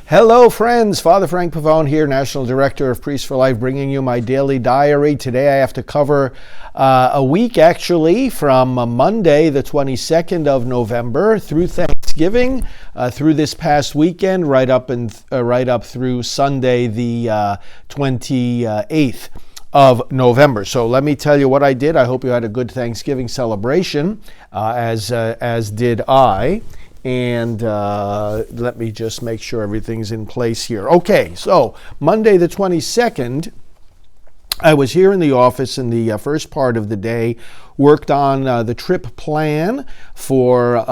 Hello, friends. Father Frank Pavone here, National Director of Priests for Life, bringing you my daily diary. Today I have to cover a week, actually, from Monday, the 22nd of November, through Thanksgiving, through this past weekend, right up through Sunday, the 28th of November. So let me tell you what I did. I hope you had a good Thanksgiving celebration, as did I. And let me just make sure everything's in place here. Okay, so Monday the 22nd, I was here in the office in the first part of the day, worked on the trip plan for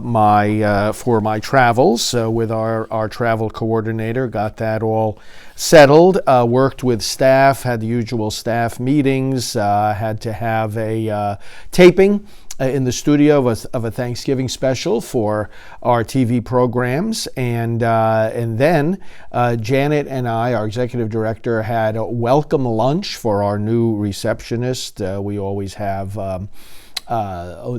my travels with our travel coordinator, got that all settled, worked with staff, had the usual staff meetings, had to have a taping in the studio of a Thanksgiving special for our TV programs, and then Janet and I, our executive director, had a welcome lunch for our new receptionist. We always have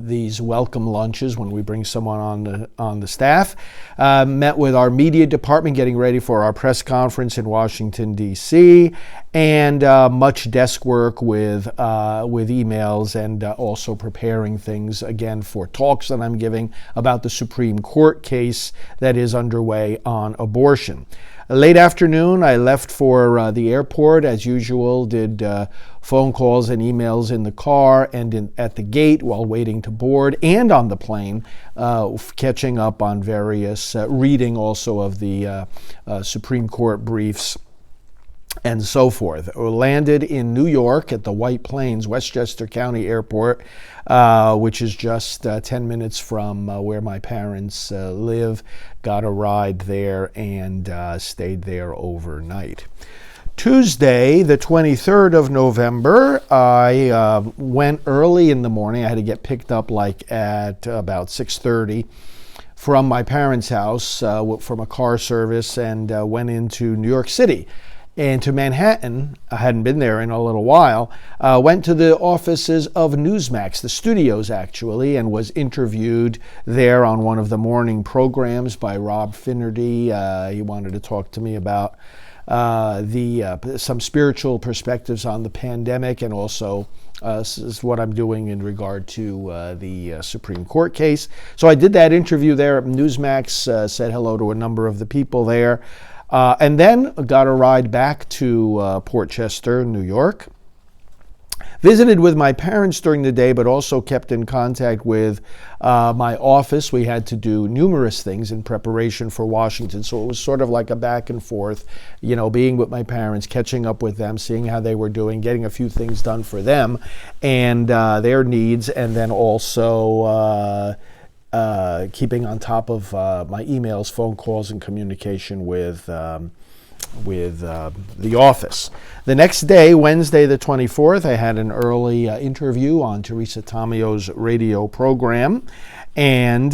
these welcome lunches when we bring someone on the staff. Met with our media department, getting ready for our press conference in Washington, D.C., and much desk work with emails, and also preparing things again for talks that I'm giving about the Supreme Court case that is underway on abortion. Late afternoon, I left for the airport, as usual, did phone calls and emails in the car and at the gate while waiting to board, and on the plane, catching up on various reading also of the Supreme Court briefs and so forth. Landed in New York at the White Plains, Westchester County Airport, which is just 10 minutes from where my parents live. Got a ride there and stayed there overnight. Tuesday, the 23rd of November, I went early in the morning. I had to get picked up at about 6:30 from my parents' house from a car service, and went into New York City. And to Manhattan, I hadn't been there in a little while, went to the offices of Newsmax, the studios actually, and was interviewed there on one of the morning programs by Rob Finnerty. He wanted to talk to me about some spiritual perspectives on the pandemic, and also what I'm doing in regard to the Supreme Court case. So I did that interview there at Newsmax, said hello to a number of the people there. And then got a ride back to Port Chester, New York. Visited with my parents during the day, but also kept in contact with my office. We had to do numerous things in preparation for Washington, so it was sort of like a back and forth, being with my parents, catching up with them, seeing how they were doing, getting a few things done for them and their needs, and then also keeping on top of my emails, phone calls, and communication with the office. The next day, Wednesday the 24th, I had an early interview on Teresa Tomio's radio program, and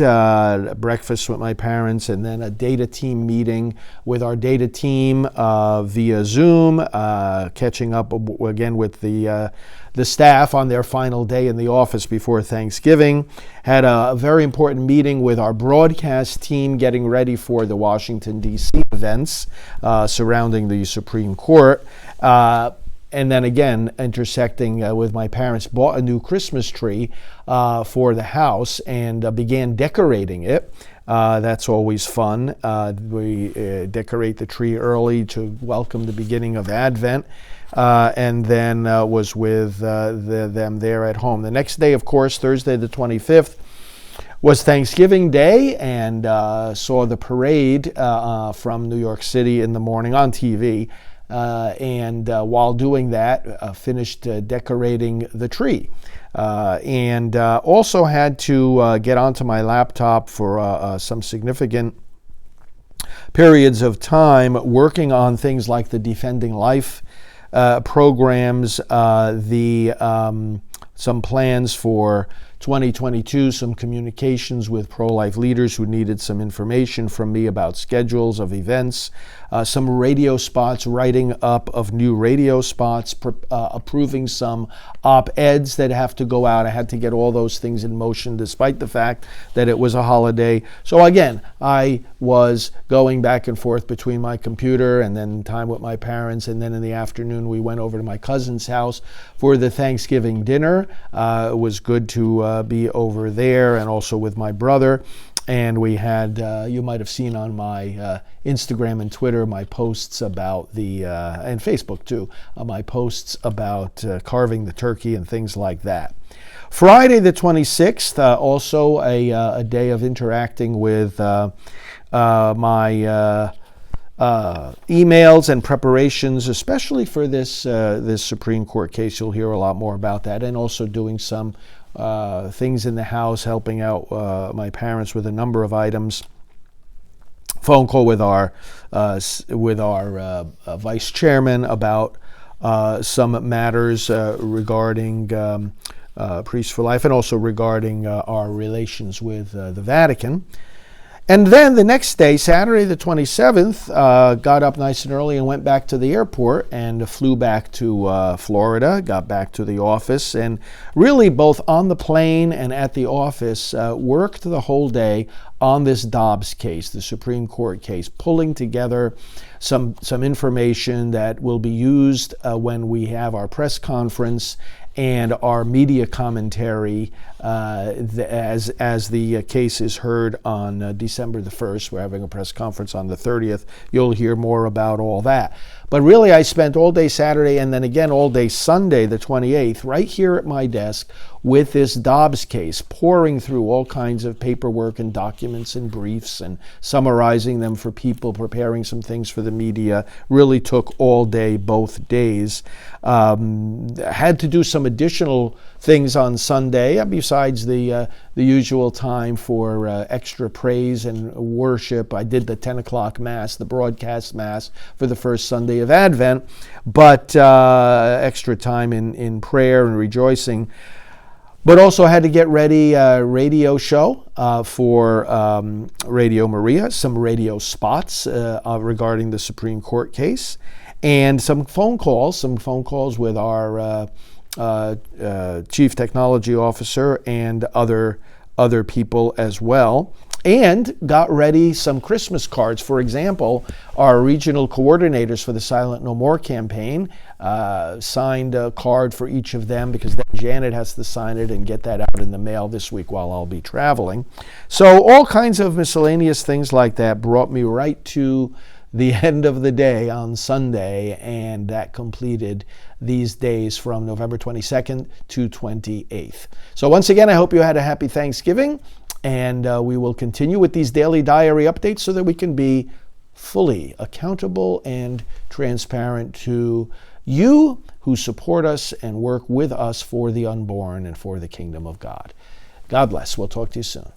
breakfast with my parents, and then a data team meeting with our data team via Zoom, catching up again with the staff on their final day in the office before Thanksgiving. Had a very important meeting with our broadcast team, getting ready for the Washington, D.C. events surrounding the Supreme Court. And then again, intersecting with my parents, bought a new Christmas tree for the house and began decorating it. That's always fun. We decorate the tree early to welcome the beginning of Advent. And then was with them there at home. The next day, of course, Thursday the 25th, was Thanksgiving Day, and saw the parade from New York City in the morning on TV. And while doing that, finished decorating the tree. And also had to get onto my laptop for some significant periods of time working on things like the Defending Life programs, some plans for 2022, some communications with pro-life leaders who needed some information from me about schedules of events, some radio spots, writing up of new radio spots, approving some op-eds that have to go out. I had to get all those things in motion despite the fact that it was a holiday. So again, I was going back and forth between my computer and then time with my parents, and then in the afternoon we went over to my cousin's house for the Thanksgiving dinner. It was good to be over there, and also with my brother. And we had, you might have seen on my Instagram and Twitter, my posts about and Facebook too, my posts about carving the turkey and things like that. Friday the 26th, also a day of interacting with my emails and preparations, especially for this Supreme Court case. You'll hear a lot more about that, and also doing some things in the house, helping out my parents with a number of items. Phone call with our vice chairman about some matters regarding Priests for Life, and also regarding our relations with the Vatican. And then the next day, Saturday the 27th, got up nice and early and went back to the airport and flew back to Florida, got back to the office, and really both on the plane and at the office worked the whole day on this Dobbs case, the Supreme Court case, pulling together some information that will be used when we have our press conference and our media commentary as the case is heard on December the 1st. We're having a press conference on the 30th. You'll hear more about all that. But really, I spent all day Saturday and then again all day Sunday, the 28th, right here at my desk with this Dobbs case, pouring through all kinds of paperwork and documents and briefs and summarizing them for people, preparing some things for the media. Really took all day, both days. Had to do some additional things on Sunday, besides the usual time for extra praise and worship. I did the 10 o'clock Mass, the broadcast Mass for the first Sunday of Advent, but extra time in prayer and rejoicing. But also had to get ready a radio show for Radio Maria, some radio spots regarding the Supreme Court case, and some phone calls with our Chief Technology Officer and other people as well. And got ready some Christmas cards. For example, our regional coordinators for the Silent No More campaign signed a card for each of them, because then Janet has to sign it and get that out in the mail this week while I'll be traveling. So all kinds of miscellaneous things like that brought me right to the end of the day on Sunday, and that completed these days from November 22nd to 28th. So once again, I hope you had a happy Thanksgiving. And we will continue with these daily diary updates so that we can be fully accountable and transparent to you who support us and work with us for the unborn and for the kingdom of God. God bless. We'll talk to you soon.